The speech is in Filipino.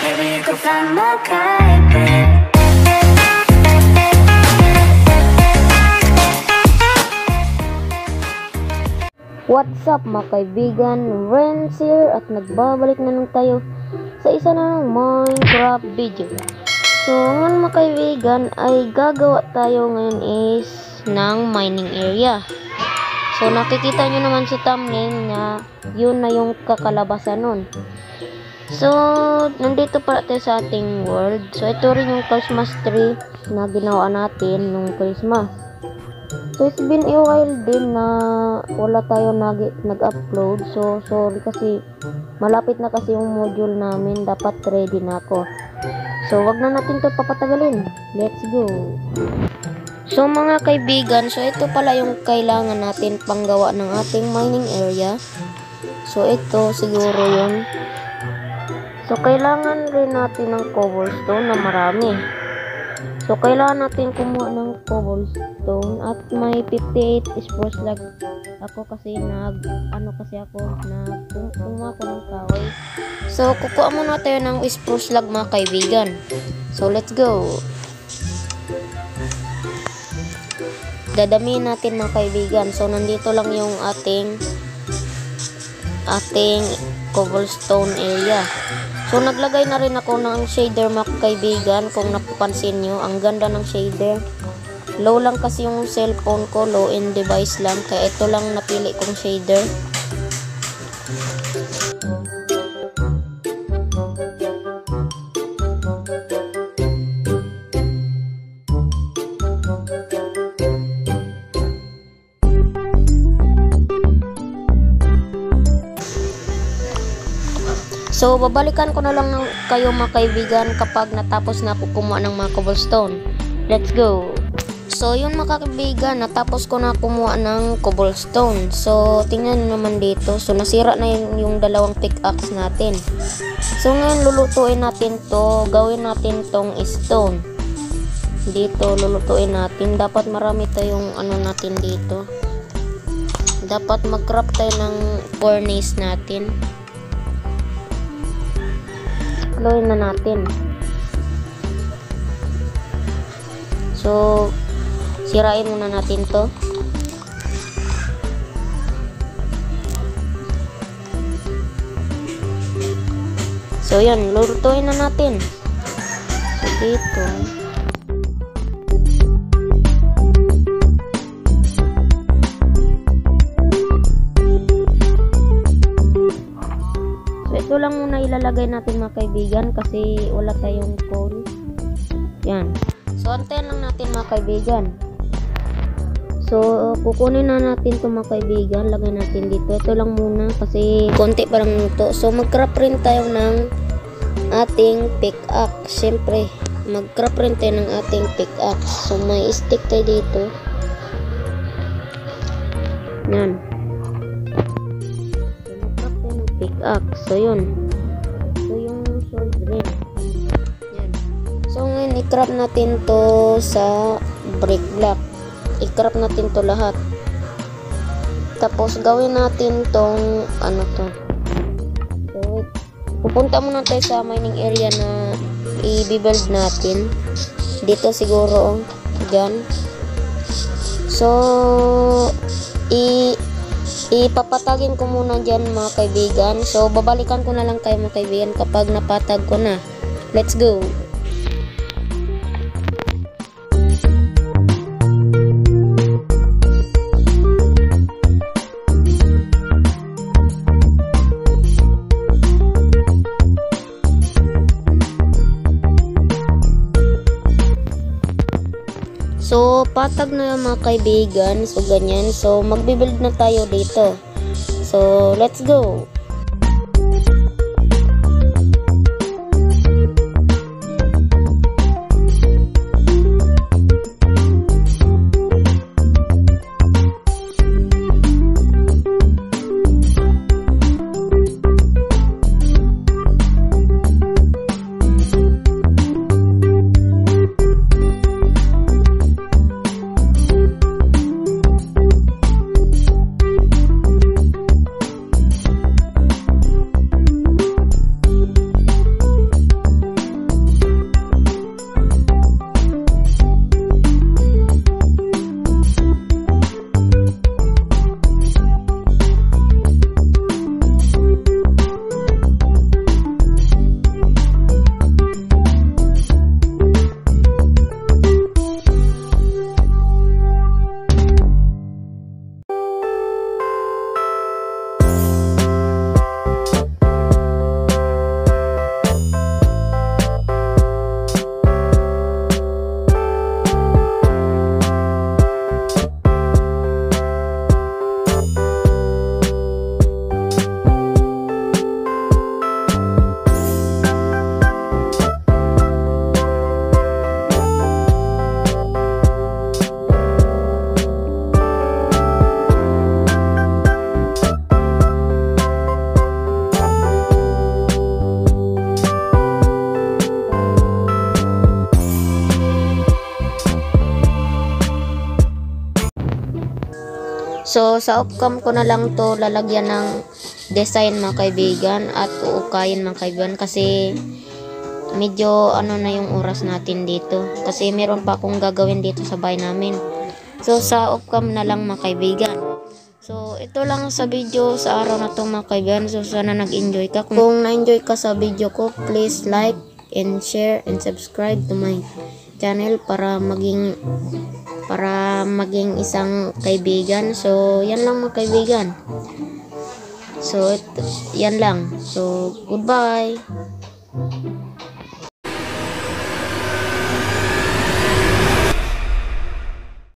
Maybe you could fly my kite, babe. What's up mga kaibigan, Renz here at nagbabalik na lang tayo sa isa na ng Minecraft video. So ngayon mga kaibigan ay gagawa tayo ngayon is ng mining area. So nakikita nyo naman sa thumbnail na yun na yung kakalabasan nun. So nandito pala tayo sa ating world. So ito rin yung Christmas tree na ginawa natin nung Christmas. So it's been a while din na wala tayo nag-upload. So sorry kasi malapit na kasi yung module namin. Dapat ready na ako. So wag na natin to papatagalin. Let's go. So mga kaibigan, so ito pala yung kailangan natin panggawa ng ating mining area. So ito siguro yun. So kailangan rin natin ng cobblestone na marami. So, kailangan natin kumuha ng cobblestone at may 58 spruce log ako kasi kumuha ko ng kahoy. So, kukuha muna tayo ng spruce log mga kaibigan. So, let's go. Dadamihin natin mga kaibigan. So, nandito lang yung ating cobblestone area. So, naglagay na rin ako ng shader mga kaibigan. Kung napapansin nyo, ang ganda ng shader. Low lang kasi yung cellphone ko, low end device lang. Kaya ito lang napili kong shader. So, babalikan ko na lang kayo mga kaibigan kapag natapos na ako kumuha ng mga cobblestone. Let's go! So, yun mga kaibigan, natapos ko na kumuha ng cobblestone. So, tingnan nyo naman dito. So, nasira na yung dalawang pickaxe natin. So, ngayon lulutuin natin to. Gawin natin tong stone. Dito, lulutuin natin. Dapat marami tayong natin dito. Dapat mag-craft tayo ng furnace natin. Loyin na natin. So, sirain muna natin to. So, yan. Lutuin na natin. So, dito. Ito lang muna ilalagay natin mga kaibigan kasi wala tayong coal. Yan. So, antayin lang natin mga kaibigan. So, kukunin na natin ito mga kaibigan. Lagay natin dito. Ito lang muna kasi konti pa lang ito. So, mag-craft rin tayo ng ating pickaxe. Siyempre, mag-craft rin tayo ng ating pickaxe. So, may stick tayo dito. Yan. Pickaxe. So, yun. So, yung sword rin. Yan. So, ngayon, i-craft natin to sa brick block. I-craft natin to lahat. Tapos, gawin natin tong, to. So, wait. Pupunta muna tayo sa mining area na i-build natin. Dito siguro, dyan. So, ipapatagin ko muna dyan mga kaibigan. So, babalikan ko na lang kayo mga kaibigan kapag napatag ko na. Let's go! So, patag na mga kaibigan. So, ganyan. So, magbibuild na tayo dito. So, let's go! So, sa off-cam ko na lang to lalagyan ng design mga kaibigan at uukayin mga kaibigan kasi medyo ano na yung oras natin dito. Kasi meron pa akong gagawin dito sa bahay namin. So, sa off-cam na lang mga kaibigan. So, ito lang sa video sa araw na to mga kaibigan. So, sana nag-enjoy ka. Kung na-enjoy ka sa video ko, please like and share and subscribe to my channel para maging isang kaibigan. So, yan lang mga kaibigan. So, yan lang. So, goodbye.